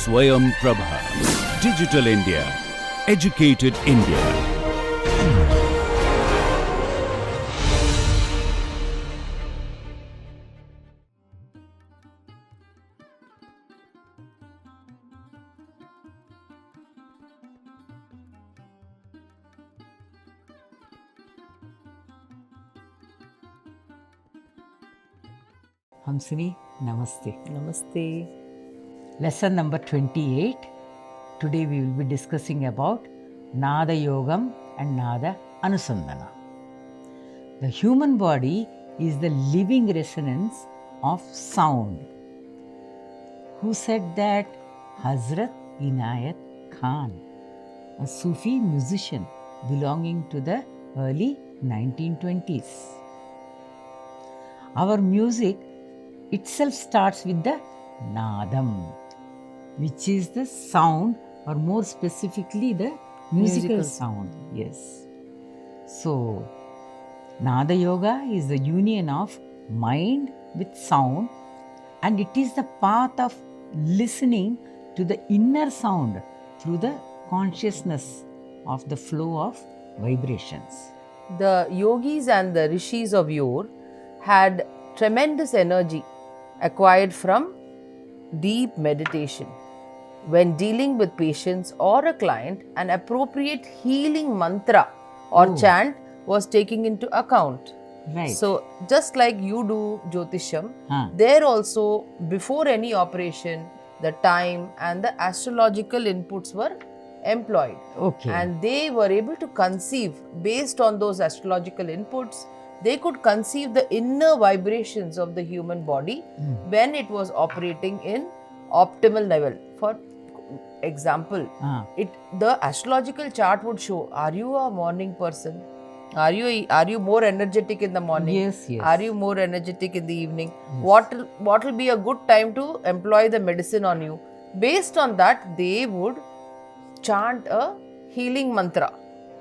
Swayam Prabha. Digital India. Educated India. Hamsini, Namaste. Namaste. Lesson number 28. Today we will be discussing about Nada Yogam and Nada Anusandana. The human body is the living resonance of sound. Who said that? Hazrat Inayat Khan, a Sufi musician belonging to the early 1920s. Our music itself starts with the nadam, which is the sound, or more specifically the musical sound. Yes. So, Nada Yoga is the union of mind with sound, and it is the path of listening to the inner sound through the consciousness of the flow of vibrations. The yogis and the rishis of yore had tremendous energy acquired from deep meditation. When dealing with patients or a client, an appropriate healing mantra or chant was taken into account. Right. So, just like you do Jyotisham, there also, before any operation, the time and the astrological inputs were employed. Okay. And they were able to conceive, based on those astrological inputs, they could conceive the inner vibrations of the human body when it was operating in optimal level. For example, the astrological chart would show, are you a morning person? Are you more energetic in the morning? Yes, yes. Are you more energetic in the evening? Yes. What will be a good time to employ the medicine on you? Based on that, they would chant a healing mantra.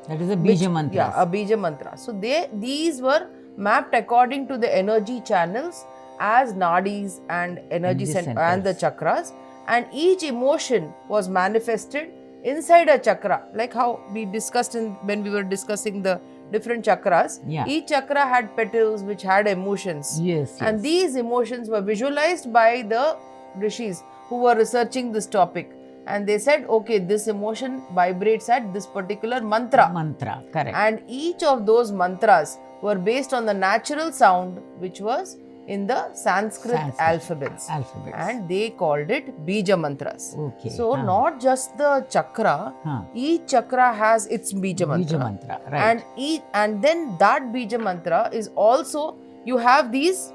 That is a Bija mantra. Yeah, a Bija mantra. So these were mapped according to the energy channels as nadis and energy and the chakras, and each emotion was manifested inside a chakra, like how we discussed when we were discussing the different chakras. Yeah. Each chakra had petals which had emotions. Yes. And these emotions were visualized by the rishis who were researching this topic. And they said, okay, this emotion vibrates at this particular mantra. Mantra, correct. And each of those mantras were based on the natural sound which was in the Sanskrit alphabets. And they called it Bija mantras. Okay. So, not just the chakra, each chakra has its Bija mantra. Bija mantra, right. And then that Bija mantra is also, you have these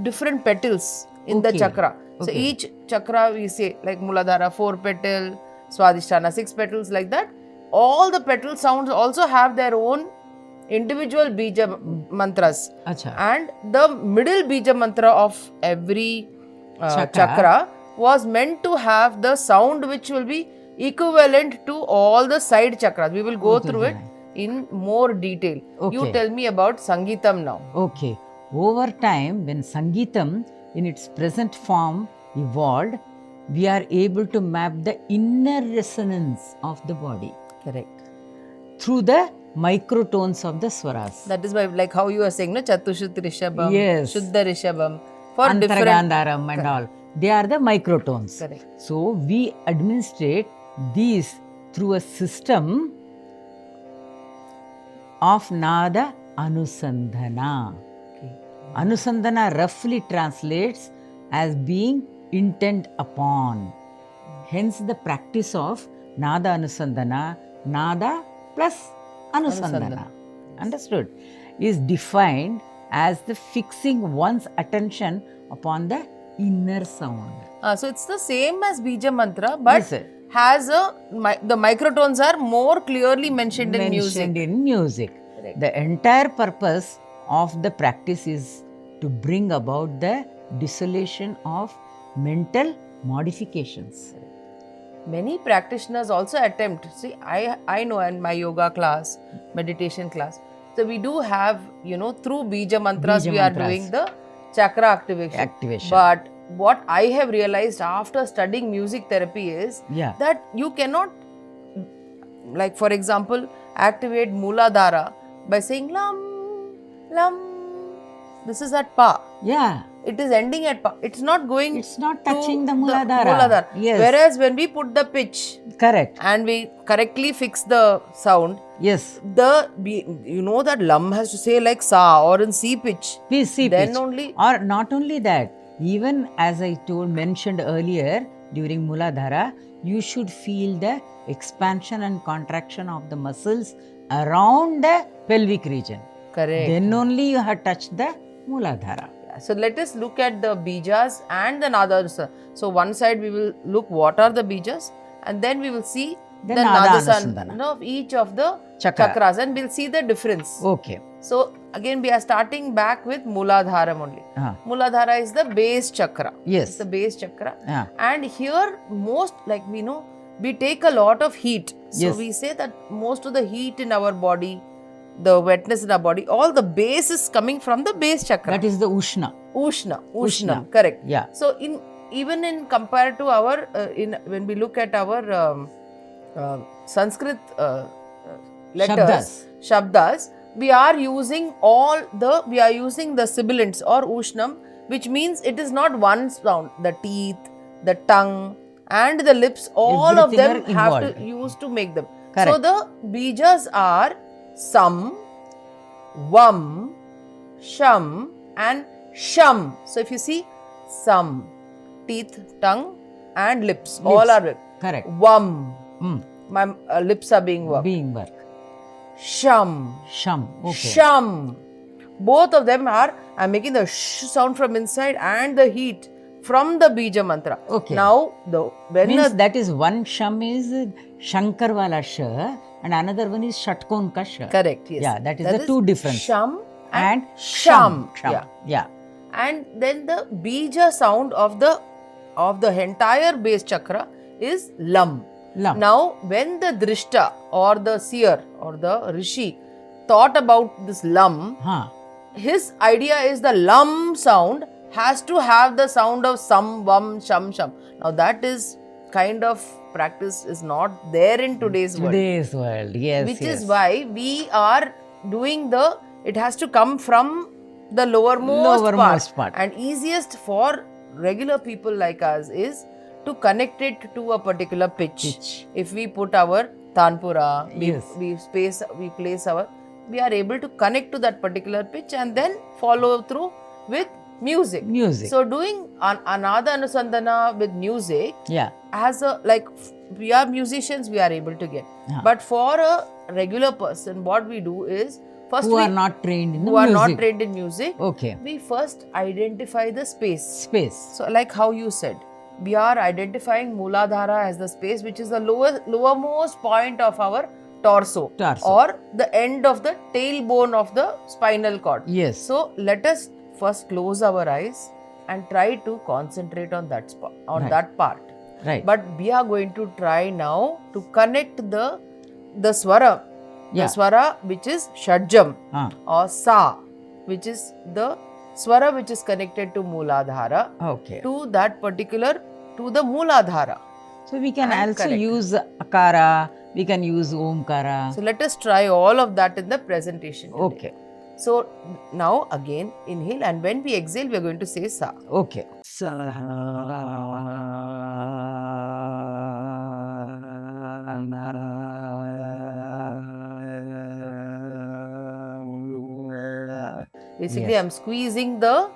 different petals in the chakra. So, each chakra we say, like Muladhara 4 petal, Swadhisthana 6 petals, like that. All the petal sounds also have their own individual Bija mantras. Achha. And the middle Bija mantra of every chakra was meant to have the sound which will be equivalent to all the side chakras. We will go through it in more detail. You tell me about Sangeetam now. Okay. Over time, when Sangeetam in its present form evolved, we are able to map the inner resonance of the body. Correct. Through the microtones of the swaras. That is why, like how you are saying, no? Chatushruti Rishabham, yes. Shuddha Rishabham, for Antaragandharam and all. They are the microtones. Correct. So, we administrate these through a system of Nada Anusandhana. Anusandhana roughly translates as being intent upon. Hence the practice of Nada Anusandhana, Nada plus Anusandhana, understood, is defined as the fixing one's attention upon the inner sound. So it's the same as Bija mantra, but yes, has the microtones are more clearly mentioned in music. Correct. The entire purpose of the practice is to bring about the dissolution of mental modifications. Many practitioners also attempt, see, I know in my yoga class, meditation class, so we do have, through Bija mantras, we are doing the chakra activation. But what I have realized after studying music therapy is Yeah. that you cannot, like for example, activate Mooladhara by saying lam, lam. This is at pa. Yeah. It is ending at pa. It's not going. It's not to touching the Mooladhara. Mooladhara. Yes. Whereas when we put the pitch Correct. and we correctly fix the sound, Yes. you know that lam has to say like sa or in C pitch. PC Then pitch. only- Or not only that, even as I mentioned earlier during Mooladhara, you should feel the expansion and contraction of the muscles around the pelvic region. Correct. Then only you have touched the Mooladhara. Yeah, so let us look at the bijas and the nadasana. So one side we will look what are the bijas, and then we will see The the Nadaanusandana. nadasana of each of the Chakra. chakras, and we'll see the difference. Okay. So again we are starting back with Mooladhara only. Ah. Mooladhara is the base chakra. Yes. It's the base chakra. Ah. And here most, like we know, we take a lot of heat. So Yes. we say that most of the heat in our body, the wetness in our body, all the base is coming from the base chakra. That is the Ushna. Ushnam, correct. Yeah. So even in compared to our when we look at our Sanskrit letters, shabdas, we are using the sibilants or Ushnam, which means it is not one sound. The teeth, the tongue, and the lips, all of them Everything are have to involved. use to make them. Correct. So the bijas are Sam, Vam, Sham, and Sham. So if you see Sam, teeth, tongue, and lips, all are with. Correct. Vam, Mm. my lips are being worked. Being work. Sham, Sham. Okay. Sham. Both of them are, I'm making the sh sound from inside and the heat from the bija mantra. Okay. Now, when Means that is one Sham is Shankar wala sh and another one is Shatkon ka sh. correct, yes. Yeah, that is the two difference. Sham And Sham. Sham. Yeah. Yeah. And then the bija sound of the entire base chakra is lam. Lam. Now, when the drishta or the seer or the rishi thought about this lam, Huh. his idea is the lam sound has to have the sound of sam, vam, sham, sham. Now, that is kind of practice is not there in today's world. Today's world. Yes. Which yes. is why we are doing it has to come from the lowermost part. And easiest for regular people like us is to connect it to a particular pitch. If we put our tanpura, Yes. we place we are able to connect to that particular pitch and then follow through with music. Music. So doing another anusandana with music, Yeah. we are musicians, we are able to get. Yeah. But for a regular person, what we do is first Who we are not trained in the who are music. not trained in music, Okay. we first identify the space. Space. So, like how you said, we are identifying Mooladhara as the space which is the lowermost point of our torso, or the end of the tailbone of the spinal cord. Yes. So, let us first close our eyes and try to concentrate on that spot, on Right. that part. Right. But we are going to try now to connect the swara, Yeah. the swara which is Shadjam or Sa, which is the swara which is connected to Mooladhara, Okay. to the Mooladhara. So we can And also correct. use Akara, we can use Omkara. So let us try all of that in the presentation today. Okay. So now again inhale, and when we exhale we are going to say Sa. Okay. Basically I am squeezing the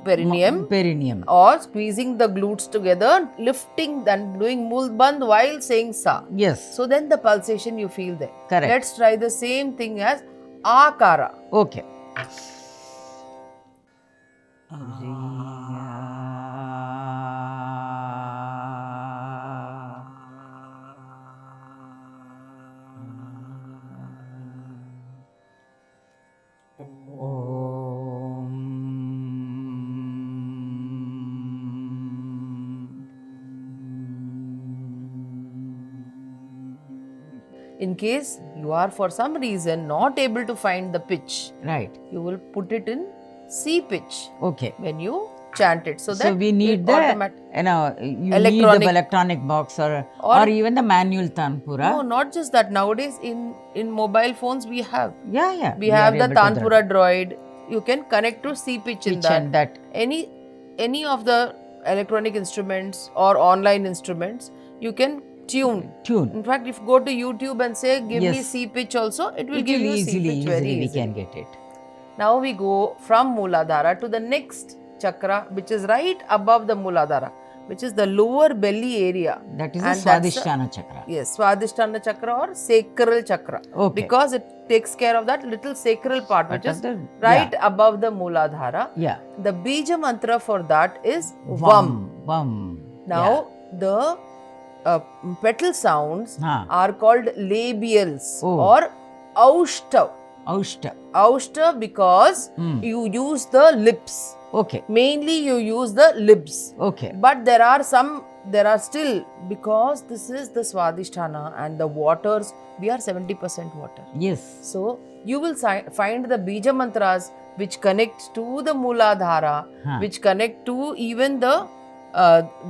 perineum Perineum. or squeezing the glutes together, lifting and doing mulband while saying Sa. Yes. So then the pulsation you feel there. Correct. Let's try the same thing as Akara. Okay. In case you are for some reason not able to find the pitch, Right. you will put it in C pitch Okay. when you chant it. So that So we need it the, you need Electronic- the electronic box or even the manual tanpura. No, not just that. Nowadays in mobile phones we have. Yeah. We have the are able to Tanpura droid. You can connect to C pitch in pitch that. and that. Any of the electronic instruments or online instruments, you can tune. In fact, if you go to YouTube and say, give me Yes. C pitch also, it will It give will you easily, C pitch very we easily. can get it. Now we go from Mooladhara to the next chakra, which is right above the Mooladhara, which is the lower belly area. That is the And that's Swadhisthana chakra. Yes, Swadhisthana chakra or sacral chakra. Okay. Because it takes care of that little sacral part, which Part is of the- right above the Mooladhara. Yeah. The bija mantra for that is Vam. Vam. Now, the petal sounds Ah. are called labials Oh. or aushta. Aushta. Aushta because you use the lips. Okay. Mainly you use the lips. Okay. But there are still, because this is the Swadhisthana and the waters, we are 70% water. Yes. So you will find the bija mantras which connect to the Mooladhara, which connect to even the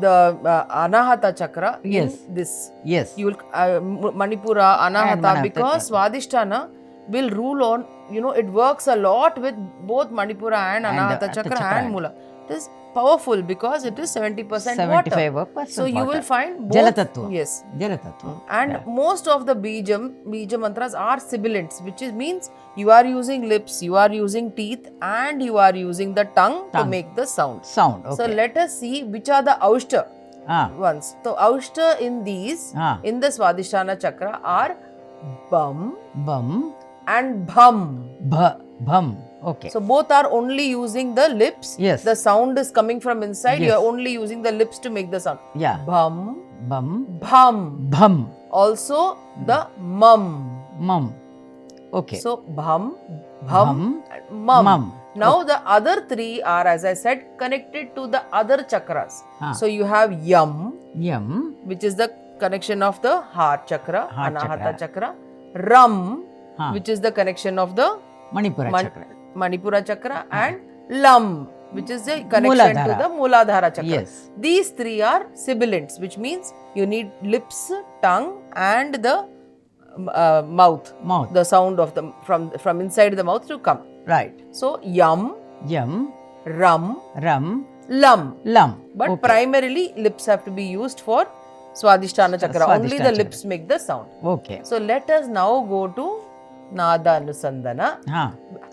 Anahata chakra. Yes. In this. Yes. You will Manipura, Anahata, Manahata because Swadhisthana will rule on, it works a lot with both Manipura and Anahata chakra and Mula. It is powerful because it is 70% water. 75%. So you will find both. Jalatattva. Yes. Jalatattva. And most of the bija mantras are sibilants, which means you are using lips, you are using teeth, and you are using the tongue. To make the sound. Okay. So let us see which are the aushta ones. So aushta in these, in the Swadhisthana chakra, are bum and bham. Bham. Okay. So both are only using the lips. Yes. The sound is coming from inside. Yes. You are only using the lips to make the sound. Yeah. Bham, Bum. bham. Bham. Also the mum. Mum. Okay. So bham, Bham, and mum. mum. Now the other three are, as I said, connected to the other chakras. So you have yam, Yum. which is the connection of the heart chakra, Heart Anahata chakra. Ram, which is the connection of the Manipura chakra. Manipura chakra, and Lam, which is the connection to the Mooladhara chakra. Yes. These three are sibilants, which means you need lips, tongue, and the mouth. The sound of the from inside the mouth to come. Right. So yam, Yum. ram, Ram. lam. Lam. But primarily lips have to be used for Swadhisthana chakra. Only the lips make the sound. Okay. So let us now go to Nada Anusandhana.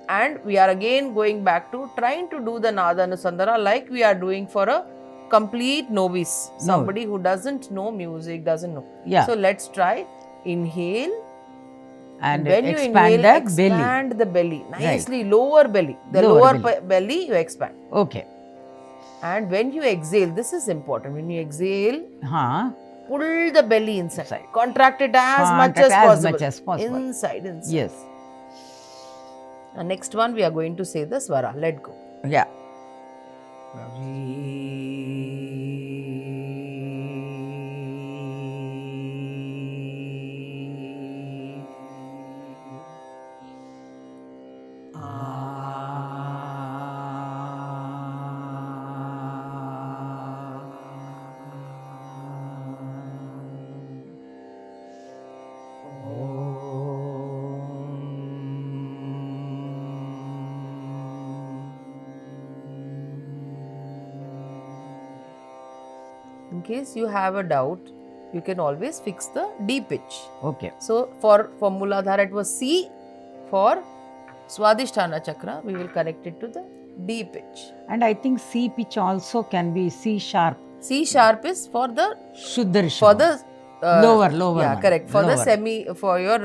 And we are again going back to trying to do the Nada Anusandhana like we are doing for a complete novice. Somebody who doesn't know music, doesn't know. Yeah. So let's try. Inhale. And When you expand inhale, the belly. expand the belly. Nicely, lower belly. The lower belly you expand. Okay. And when you exhale, this is important. When you exhale, Huh. pull the belly inside. Contract it as much as possible. Inside. Yes. And next one we are going to say the swara. Let go. Yeah. In case you have a doubt, you can always fix the D pitch. Okay. So for Mooladhara it was C. For Swadhisthana chakra, we will connect it to the D pitch. And I think C pitch also can be C sharp. C sharp is for the Shuddha for the lower yeah, one. correct. For the for your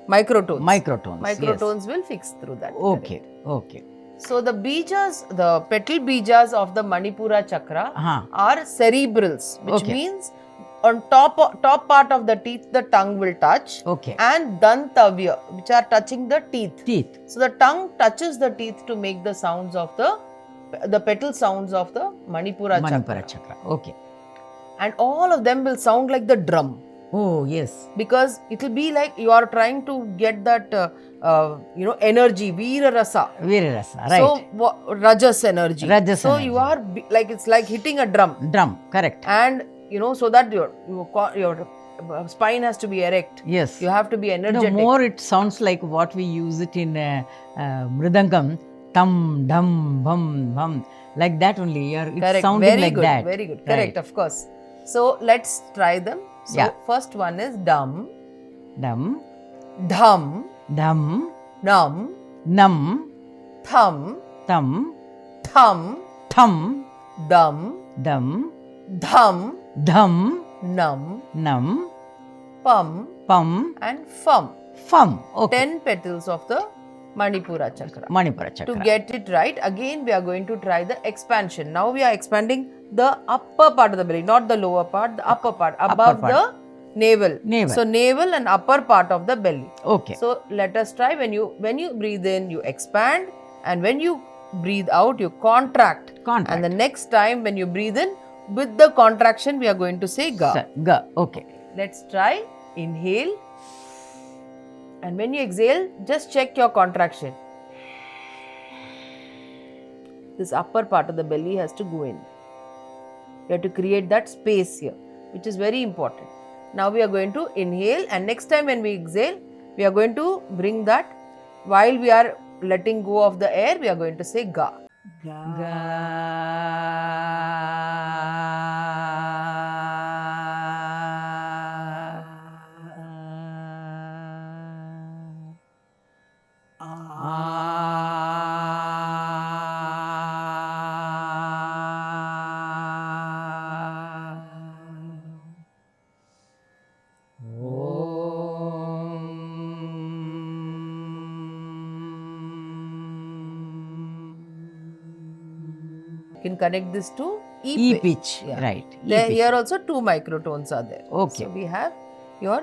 microtones. Microtones. Microtones will fix through that. Okay. Correct. Okay. So the bijas, the petal bijas of the Manipura chakra are cerebrals, which means on top part of the teeth, the tongue will touch. Okay. And dantavya, which are touching the teeth. So the tongue touches the teeth to make the sounds of the petal sounds of the Manipura chakra. Okay. And all of them will sound like the drum. Oh, yes. because it will be like you are trying to get that energy, Veera Rasa. Virarasa, right. So Rajas energy. Rajas so you energy. are like it's like hitting a drum, Drum, correct. and so that your spine has to be erect. Yes. You have to be energetic. No, more it sounds like what we use it in Mridangam. Tam, dum, bum, bum. Like that only. It's Correct. sounding Very like good. that. Very good. Right. Correct. Of course. So let's try them. So Yeah. first one is dum, Dum, dham, dum, num, num, thum, tam, thum, thum, dum, dum, dham, dham, num, num, pum, pum, and fum. fum. Okay. 10 petals of the Manipura chakra. Manipura chakra. To get it right, again we are going to try the expansion. Now we are expanding the upper part of the belly, not the lower part, the upper part, above part. the navel. Navel. So navel and upper part of the belly. Okay. So let us try. When you breathe in, you expand, and when you breathe out, you contract. Contract. And the next time when you breathe in, with the contraction, we are going to say ga. Ga. Okay. Let's try. Inhale. And when you exhale, just check your contraction. This upper part of the belly has to go in. You have to create that space here, which is very important. Now we are going to inhale, and next time when we exhale, we are going to bring that. While we are letting go of the air, we are going to say ga. You can connect this to E pitch. Yeah. Right. E There, pitch. here also 2 microtones are there. Okay. So we have your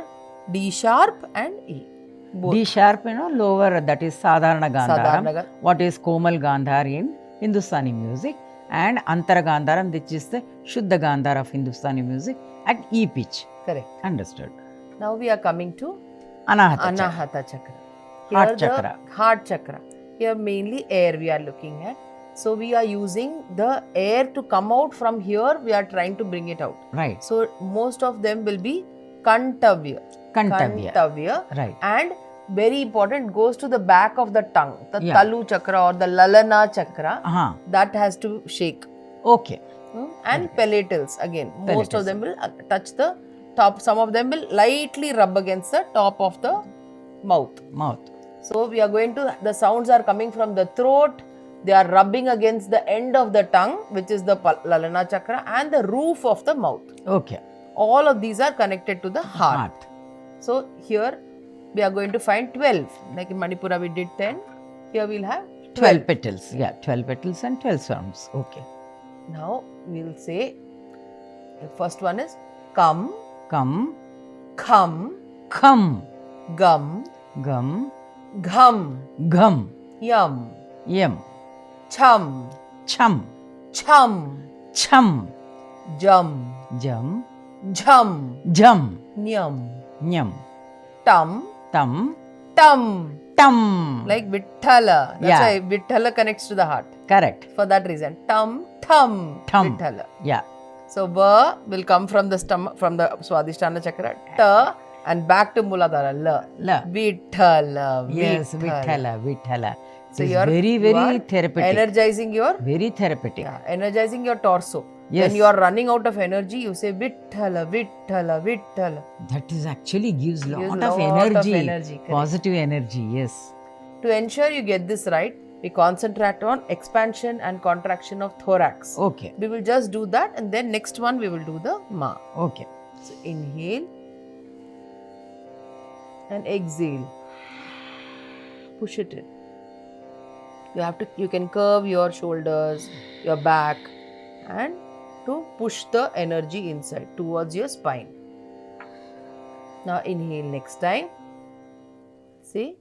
D sharp and E. Both. D sharp, lower, that is Sadharana Gandharam. Sadharana What is Komal Gandhar in Hindustani music, and Antara Gandharam, which is the Shuddha Gandhar of Hindustani music, at E pitch. Correct. Understood. Now we are coming to Anahata chakra. Anahata chakra. Heart Here chakra. The heart chakra. Here mainly air we are looking at. So we are using the air to come out from here. We are trying to bring it out. Right. So most of them will be Kantavya. Kantavya. Right. And very important, goes to the back of the tongue. The Yeah. Talu chakra or the Lalana chakra. Uh-huh. That has to shake. Okay. And palatals again. Most of Palatals. them will touch the top. Some of them will lightly rub against the top of the mouth. Mouth. So we are going to, the sounds are coming from the throat. They are rubbing against the end of the tongue, which is the Lalana chakra, and the roof of the mouth. Okay. All of these are connected to the heart. So here we are going to find 12. Like in Manipura we did 10. Here we'll have 12 petals. Yeah, 12 petals and 12 sounds. Okay. Now we'll say, the first one is come, Come, khum, come, gum, gum, ghum, gum, yum, yum, chum, chum, chum, chum, jum, jum, jhum, jum, nyam, nyam, tum, tum, tum. tum. Like Vithala. That's Yeah. why Vithala connects to the heart. Correct. For that reason. Tum, thum, Thum. Vithala. Yeah. So Va will come from the stomach, from the Swadhisthana chakra. Ta and back to Muladhara. La. La. Vithala. Yes, Vithala, Vithala. So It's you are very, you very are therapeutic. energizing your Very therapeutic. energizing your torso. Yes. When you are running out of energy, you say Vithala, Vithala, Vithala. That is actually gives lot of lot of energy. energy, correct. Positive energy, yes. To ensure you get this right, we concentrate on expansion and contraction of thorax. Okay. We will just do that, and then next one we will do the Ma. Okay. So inhale and exhale. Push it in. You can curve your shoulders, your back, and to push the energy inside towards your spine. Now inhale next time. See?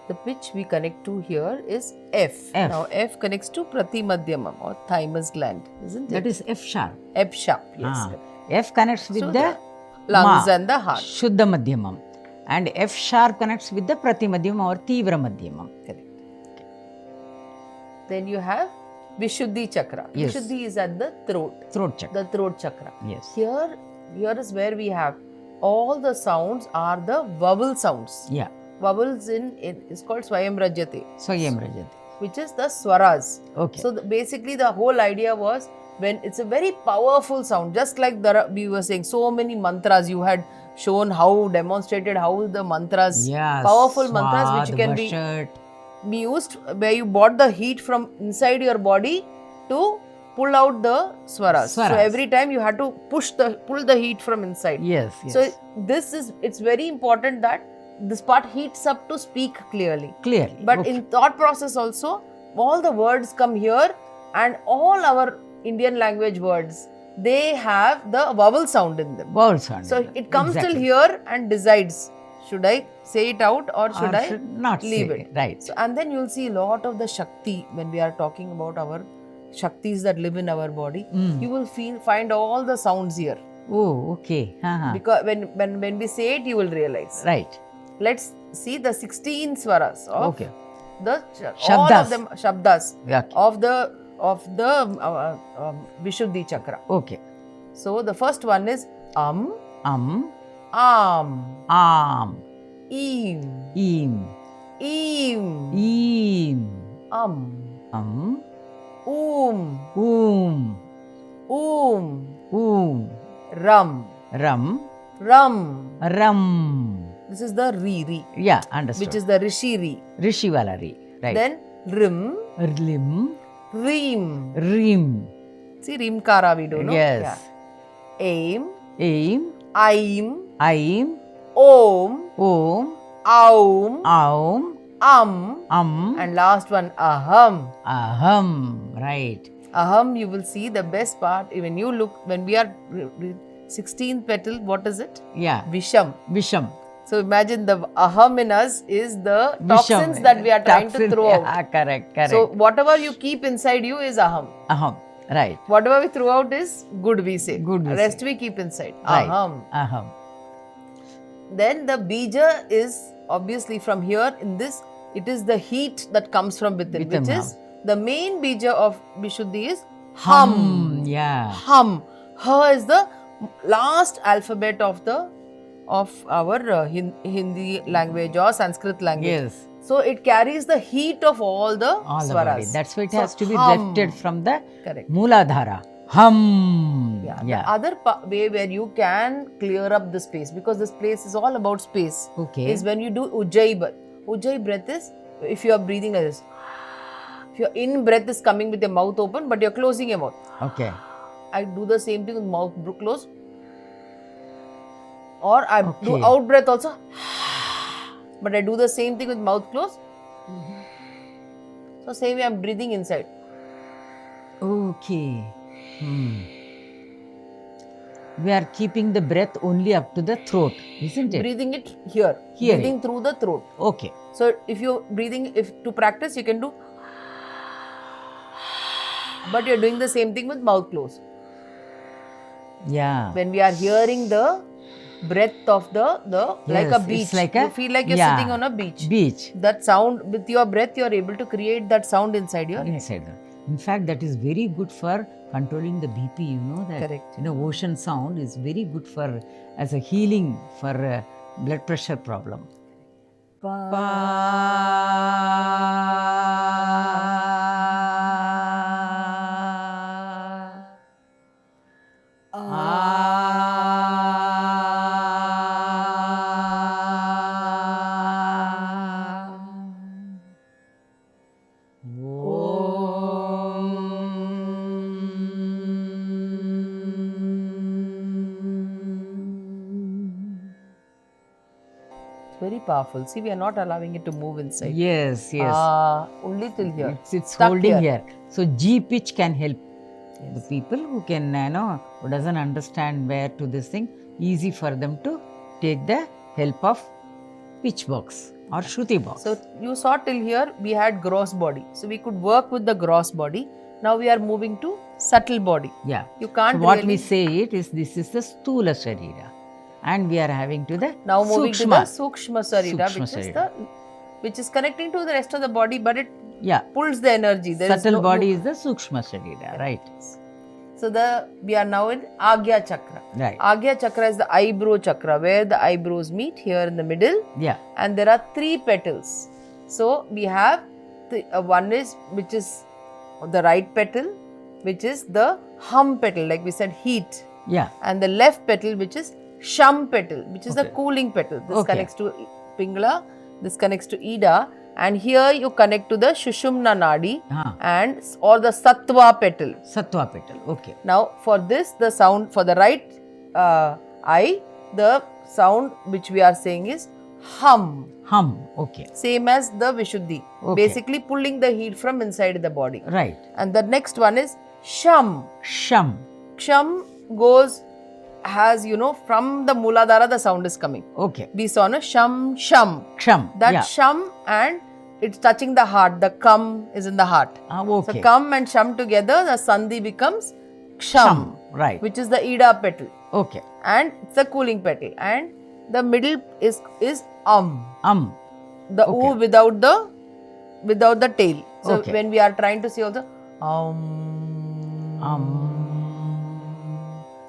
the pitch we connect to here is F. F. Now F connects to Pratimadhyamam or thymus gland, isn't That it? is F sharp. F sharp, yes. Ah. F connects with So the lungs Ma, and the heart. Shuddha Madhyamam. And F sharp connects with the Pratimadhyamam or Tivra Madhyamam. Correct. Then you have Vishuddhi chakra. Yes. Vishuddhi is at the throat, Throat chakra. the throat chakra. Yes. Here is where we have all the sounds are the vowel sounds. Yeah. Vowels in is called Swayam Rajyate, Swayam Rajati. which is the swaras. Okay. So basically the whole idea was when it's a very powerful sound, just like we were saying, so many mantras you had shown demonstrated how the mantras, Yes. powerful mantras which Swad, can be used where you brought the heat from inside your body to pull out the swaras. So Swaras. every time you had to pull the heat from inside. Yes. Yes. So it's very important that this part heats up to speak clearly. Clearly. But Okay. in thought process also, all the words come here and all our Indian language words, they have the vowel sound in them. Vowel sound. So it comes till Exactly. here and decides, should I say it out or should I not leave say it? Right. So, and then you'll see a lot of the Shakti when we are talking about our Shaktis that live in our body. You will find all the sounds here. Oh, okay. Because when we say it, you will realize. Right. Let's see the 16 swaras of Okay. the all Shabdas. of them shabdas Yeah. of the Vishuddhi chakra. Okay. So the first one is am, Am, am, im, im, im, im, im, am, um, um, ram, ram, ram. ram. This is the re, Yeah, understood. which is the rishi re. Rishi wala re. Right. Then rim, Lim, reem. rim. See rimkara we do, no? Yes. Yeah. Aim, Aim, aim, aim, om, om, aum, am, and last one aham. aham. Right. Aham, you will see the best part when you look, when we are 16th petal, what is it? Yeah. Visham. Visham. So imagine the aham in us is the Visham. toxins that we are trying to Toxin. throw out. Yeah, correct, correct. So whatever you keep inside you is aham. aham. Right. Whatever we throw out is good, we say. Good, we Rest say. we keep inside. Right. Aham. Aham. Then the bija is obviously from here in this, it is the heat that comes from within, Within, which is the main bija of Vishuddhi is Hum. hum. Yeah. Hum. Ha is the last alphabet of our Hindi language or Sanskrit language. Yes. So it carries the heat of all the All the swaras. body. That's why it So has to be hum. lifted from the Correct. Mooladhara. Hum. Yeah. Yeah. The other way where you can clear up the space, because this place is all about space, Okay. is when you do Ujjayi breath. Ujjayi breath is if you are breathing like this. If your in breath is coming with your mouth open, but you're closing your mouth. Okay. I do the same thing with mouth closed. Or I do Okay. out breath also. But I do the same thing with mouth closed. So same way I'm breathing inside. Okay. We are keeping the breath only up to the throat, isn't it? Breathing it here. Here. Breathing through the throat. Okay. So if you're breathing, if to practice, you can do. But you're doing the same thing with mouth closed. Yeah. When we are hearing the breath of the like Yes, a it's beach, like you a- feel like you're yeah. sitting on a beach. Beach. That sound with your breath, you're able to create that sound inside your head. Inside that. In fact, that is very good for controlling the BP. You know that. Correct. Ocean sound is very good for as a healing for blood pressure problem. It's very powerful. See, we are not allowing it to move inside. Yes, yes. Only till here. It's Stuck holding here. here. So G pitch can help the people who can who doesn't understand where to this thing. Easy for them to take the help of pitch box. or Shruti box. So you saw till here we had gross body. So we could work with the gross body. Now we are moving to subtle body. Yeah. You can't So what really... we say it is this is the Stula Sharira. And we are having to the Now moving to the Sukshma. Sukshma Sarira, Sukshma which is connecting to the rest of the body, but it Yeah. pulls the energy. There is Subtle no- body is the Sukshma Sharira, right? So we are now in Agya Chakra. Right. Agya Chakra is the eyebrow chakra, where the eyebrows meet here in the middle, Yeah. and there are 3 petals. So we have one is which is the right petal, which is the hum petal, like we said, heat, Yeah. and the left petal, which is sham petal, which is the Okay. cooling petal. This Okay. connects to Pingala, this connects to Ida, and here you connect to the Shushumna Nadi and or the Sattva petal. Sattva petal. Okay. Now for this, the sound for the right eye, the sound which we are saying is hum. Hum. Okay. Same as the Vishuddhi. Okay. Basically pulling the heat from inside the body. Right. And the next one is sham. Sham. Sham has, from the Muladhara the sound is coming. Okay. We saw no sham, sham. Sham. That Yeah. sham, and it's touching the heart. The kam is in the heart. Okay. So kam and sham together, the sandhi becomes ksham, Right. which is the Ida petal. Okay. And it's the cooling petal. And the middle is the Okay. oo without the tail. So Okay. when we are trying to say also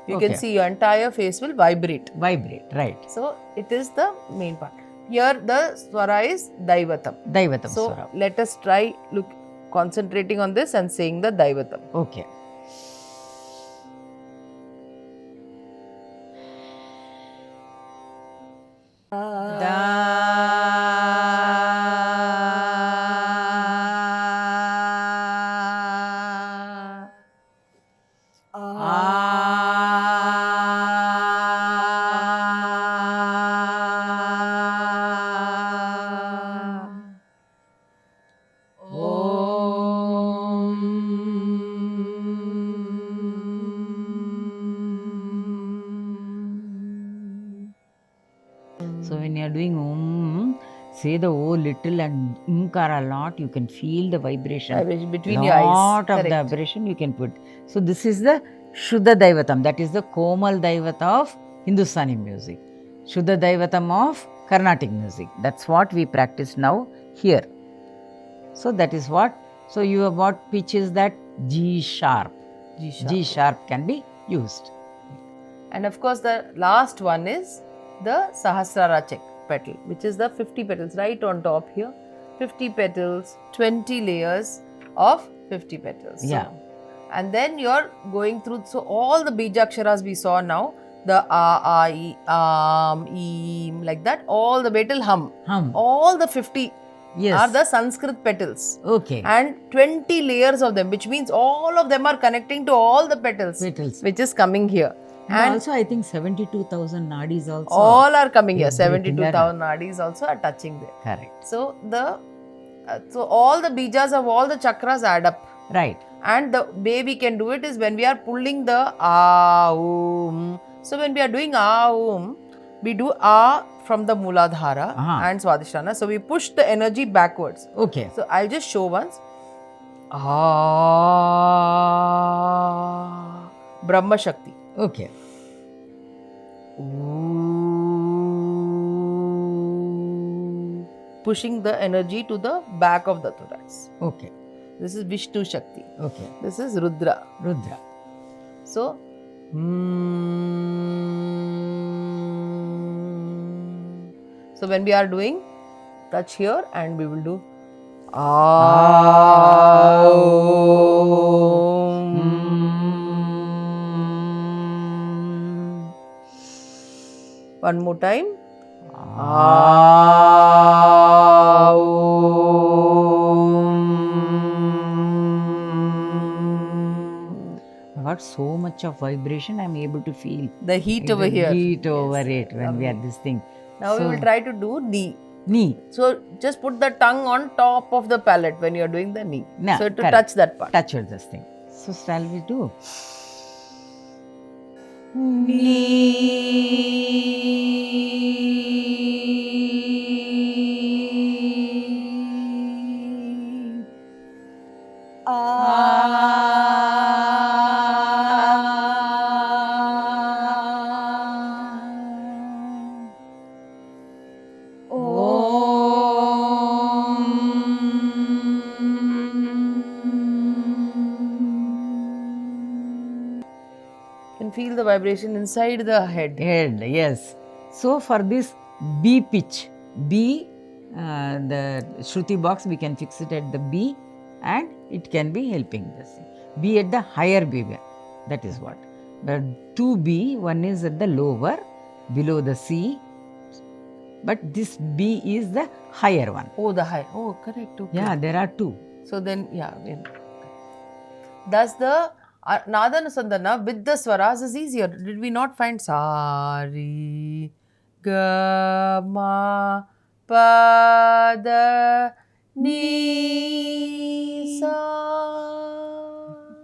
you Okay. can see your entire face will vibrate. Vibrate. Right. So it is the main part. Here the swara is Daivatam. Daivatam So Swara. let us try concentrating on this and saying the Daivatam. Okay. So when you are doing say the O little and Umkara a lot, you can feel the vibration. Vibration between your eyes. Lot of the Correct. vibration you can put. So this is the Shuddha Daivatam. That is the Komal Daivata of Hindustani music. Shuddha Daivatam of Carnatic music. That's what we practice now here. So that is what. So you have what pitch is that? G sharp. G sharp. G sharp can be used. And of course, the last one is the Sahasrara petal, which is the 50 petals right on top here. 50 petals, 20 layers of 50 petals. Yeah. And then you're going through, so all the Bijaksharas we saw now, the I, Eem, like that, all the way till hum. All the 50 Yes. are the Sanskrit petals. Okay. And 20 layers of them, which means all of them are connecting to all the petals, Petals. which is coming here. And also I think 72,000 nadis also. All are coming here. Everything 72,000 nadis also are touching there. Correct. So so all the bijas of all the chakras add up. Right. And the way we can do it is when we are pulling the Aum. So when we are doing Aum, we do A from the Muladhara and Swadhisthana. So we push the energy backwards. Okay. So I'll just show once. Brahma Shakti. Okay. Pushing the energy to the back of the thorax. Okay. This is Vishnu Shakti. Okay. This is Rudra. Rudra. So, so when we are doing, touch here and we will do one more time. Got so much of vibration, I'm able to feel the heat over the here. heat over it when we are this thing. Now we will try to do knee. Knee. So just put the tongue on top of the palate when you are doing the knee. Yeah, so to correct. touch that part. Touch with this thing. So shall we do? Knee. can feel the vibration inside the head. Head, yes. So for this B pitch, B, the Shruti box, we can fix it at the B and it can be helping this. B at the higher B, that is what. But 2B, one is at the lower, below the C. But this B is the higher one. Oh, the high. Oh, correct. Okay. Yeah, there are two. So then, yeah. Thus, the Nadanusandana with the swaras is easier. Did we not find Sari, Ga, Ma, Pa, Da, Ni, Sa?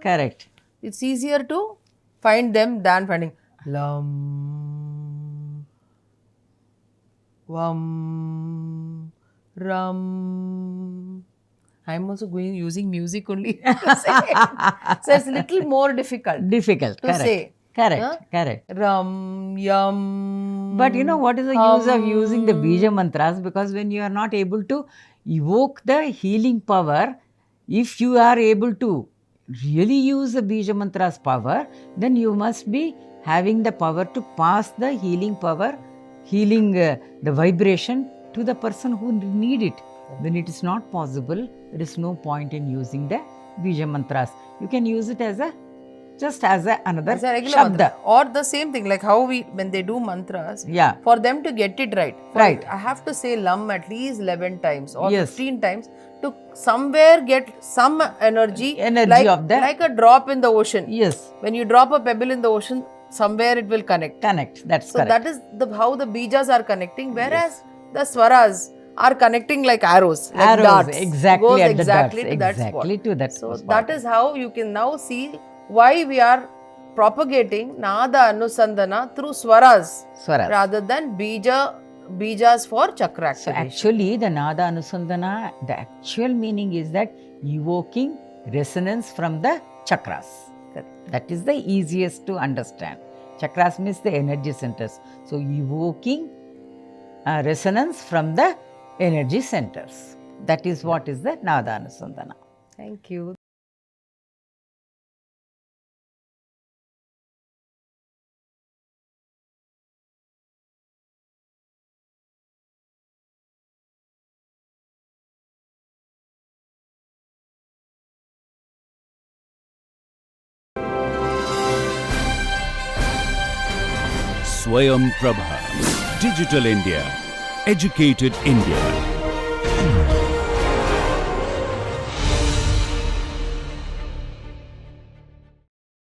Correct. It's easier to find them than finding Lam, Vam, Ram. I'm also using music only to say it. So it's a little more difficult Difficult. to Correct. say. Correct. Huh? Correct. Ram, Yam. But you know what is the use of using the Bija mantras? Because when you are not able to evoke the healing power, if you are able to really use the Bija mantras power, then you must be having the power to pass the healing power, healing the vibration to the person who need it. When it is not possible, there is no point in using the Bija mantras. You can use it as a just as another It's a regular shabda. mantra. Or the same thing, like how when they do mantras, Yeah. for them to get it right. Right. I have to say Lam at least 11 times or Yes. 15 times to somewhere get some energy. Energy like, of the- like a drop in the ocean. Yes. When you drop a pebble in the ocean, somewhere it will connect. Connect. That's So correct. that is how the bijas are connecting, whereas the swaras are connecting like arrows, like Arrows, darts. exactly Goes at the exactly darts, to that exactly spot. to that So spot. that is how you can now see why we are propagating Nada Anusandana through swaras Swaras. rather than bijas for chakra So activation. actually the Nada Anusandana, the actual meaning is that evoking resonance from the chakras. Correct. That is the easiest to understand. Chakras means the energy centers. So evoking resonance from the energy centers. That is what is the Nada Anusandana. Thank you. Swayam Prabha. Digital India. Educated India.